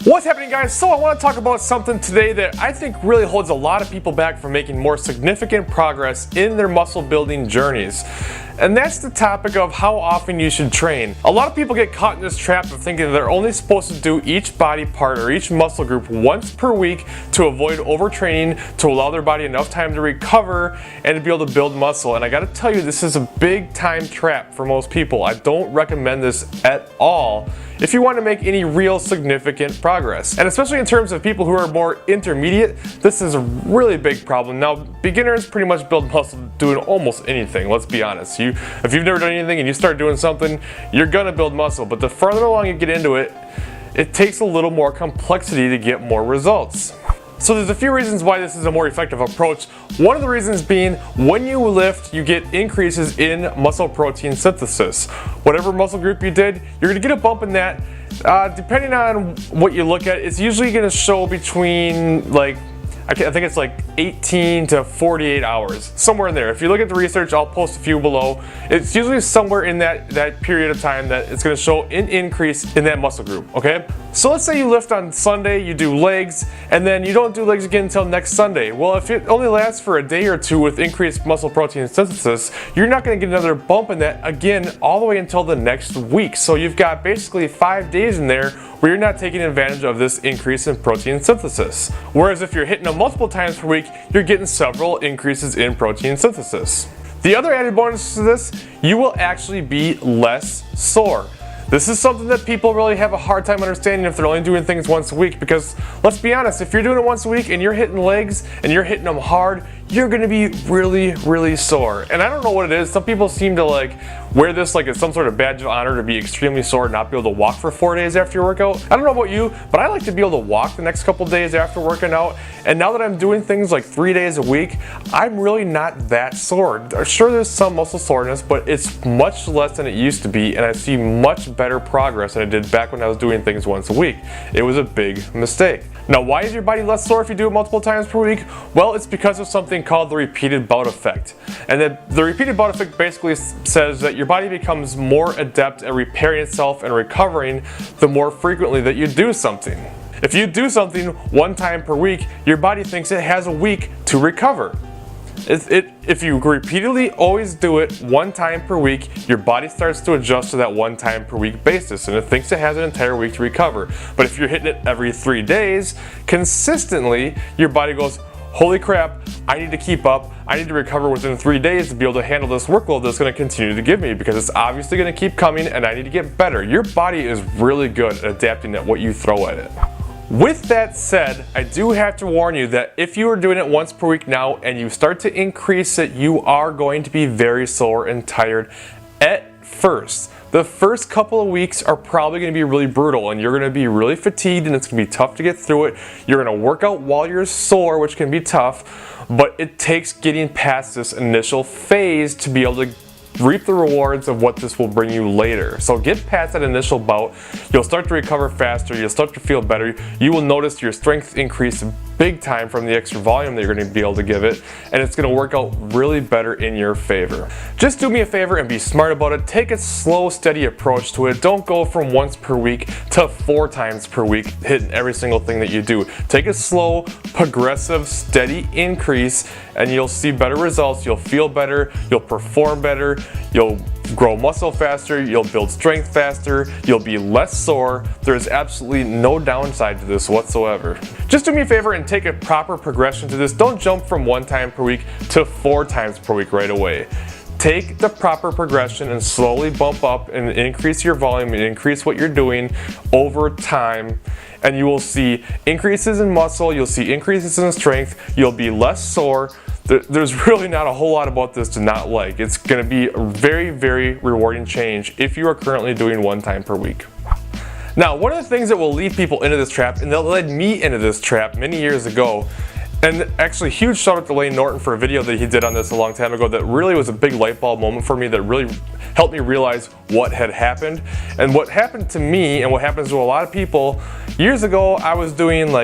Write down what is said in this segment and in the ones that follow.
What's happening, guys? So I want to talk about something today that I think really holds a lot of people back from making more significant progress in their muscle building journeys. And that's the topic of how often you should train. A lot of people get caught in this trap of thinking that they're only supposed to do each body part or each muscle group once per week to avoid overtraining, to allow their body enough time to recover and to be able to build muscle. And I gotta tell you, this is a big time trap for most people. I don't recommend this at all if you want to make any real significant progress. And especially in terms of people who are more intermediate, this is a really big problem. Now, beginners pretty much build muscle doing almost anything, let's be honest. If you've never done anything and you start doing something, you're gonna build muscle. But the farther along you get into it, it takes a little more complexity to get more results. So there's a few reasons why this is a more effective approach. One of the reasons being, when you lift, you get increases in muscle protein synthesis. Whatever muscle group you did, you're gonna get a bump in that. Depending on what you look at, it's usually gonna show between I think it's like 18 to 48 hours, somewhere in there. If you look at the research, I'll post a few below. It's usually somewhere in that period of time that it's gonna show an increase in that muscle group, okay? So let's say you lift on Sunday, you do legs, and then you don't do legs again until next Sunday. Well, if it only lasts for a day or two with increased muscle protein synthesis, you're not gonna get another bump in that again all the way until the next week. So you've got basically 5 days in there where you're not taking advantage of this increase in protein synthesis. Whereas if you're hitting them multiple times per week, you're getting several increases in protein synthesis. The other added bonus to this, you will actually be less sore. This is something that people really have a hard time understanding if they're only doing things once a week, because let's be honest, if you're doing it once a week and you're hitting legs and you're hitting them hard, you're gonna be really sore. And I don't know what it is, some people seem to wear this like it's some sort of badge of honor to be extremely sore and not be able to walk for 4 days after your workout. I don't know about you, but I like to be able to walk the next couple days after working out. And now that I'm doing things like 3 days a week, I'm really not that sore. Sure, there's some muscle soreness, but it's much less than it used to be, and I see much better progress than I did back when I was doing things once a week. It was a big mistake. Now, why is your body less sore if you do it multiple times per week? Well, it's because of something called the repeated bout effect. And the repeated bout effect basically says that your body becomes more adept at repairing itself and recovering the more frequently that you do something. If you do something 1 time per week, your body thinks it has a week to recover. If you repeatedly always do it 1 time per week, your body starts to adjust to that 1 time per week basis, and it thinks it has an entire week to recover. But if you're hitting it every 3 days, consistently, your body goes, holy crap, I need to keep up, I need to recover within 3 days to be able to handle this workload that's going to continue to give me, because it's obviously going to keep coming and I need to get better. Your body is really good at adapting at what you throw at it. With that said, I do have to warn you that if you are doing it once per week now and you start to increase it, you are going to be very sore and tired at first. The first couple of weeks are probably going to be really brutal, and you're going to be really fatigued, and it's going to be tough to get through it. You're going to work out while you're sore, which can be tough, but it takes getting past this initial phase to be able to reap the rewards of what this will bring you later. So get past that initial bout, you'll start to recover faster, you'll start to feel better, you will notice your strength increase big time from the extra volume that you're going to be able to give it, and it's going to work out really better in your favor. Just do me a favor and be smart about it. Take a slow, steady approach to it. Don't go from once per week to 4 times per week hitting every single thing that you do. Take a slow, progressive, steady increase, and you'll see better results, you'll feel better, you'll perform better, you'll grow muscle faster, you'll build strength faster, you'll be less sore. There's absolutely no downside to this whatsoever. Just do me a favor and take a proper progression to this. Don't jump from 1 time per week to 4 times per week right away. Take the proper progression and slowly bump up and increase your volume and increase what you're doing over time, and you will see increases in muscle, you'll see increases in strength, you'll be less sore. There's really not a whole lot about this to not like. It's going to be a very rewarding change if you are currently doing 1 time per week. Now, one of the things that will lead people into this trap, and that led me into this trap many years ago, and actually huge shout out to Lane Norton for a video that he did on this a long time ago that really was a big light bulb moment for me, that really helped me realize what had happened. And what happened to me, and what happens to a lot of people, years ago I was doing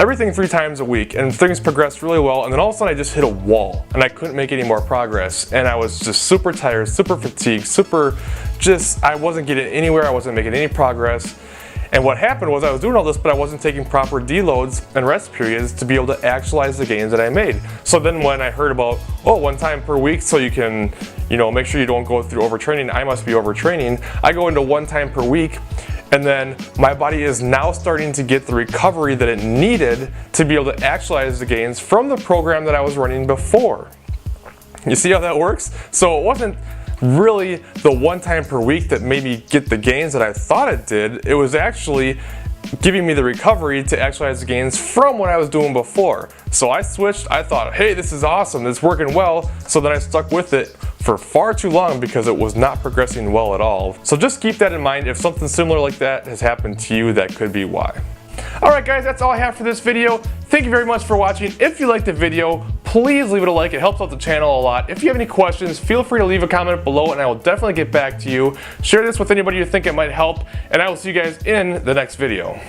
everything 3 times a week, and things progressed really well, and then all of a sudden I just hit a wall and I couldn't make any more progress, and I was just super tired, super fatigued, I wasn't getting anywhere, I wasn't making any progress. And what happened was I was doing all this, but I wasn't taking proper deloads and rest periods to be able to actualize the gains that I made. So then when I heard about, oh, 1 time per week so you can, make sure you don't go through overtraining, I must be overtraining, I go into 1 time per week, and then my body is now starting to get the recovery that it needed to be able to actualize the gains from the program that I was running before. You see how that works? So it wasn't really the 1 time per week that made me get the gains that I thought it did. It was actually giving me the recovery to actualize the gains from what I was doing before. So I switched, I thought, hey, this is awesome, it's working well, so then I stuck with it for far too long because it was not progressing well at all. So just keep that in mind. If something similar like that has happened to you, that could be why. Alright guys, that's all I have for this video. Thank you very much for watching. If you liked the video, please leave it a like. It helps out the channel a lot. If you have any questions, feel free to leave a comment below and I will definitely get back to you. Share this with anybody you think it might help, and I will see you guys in the next video.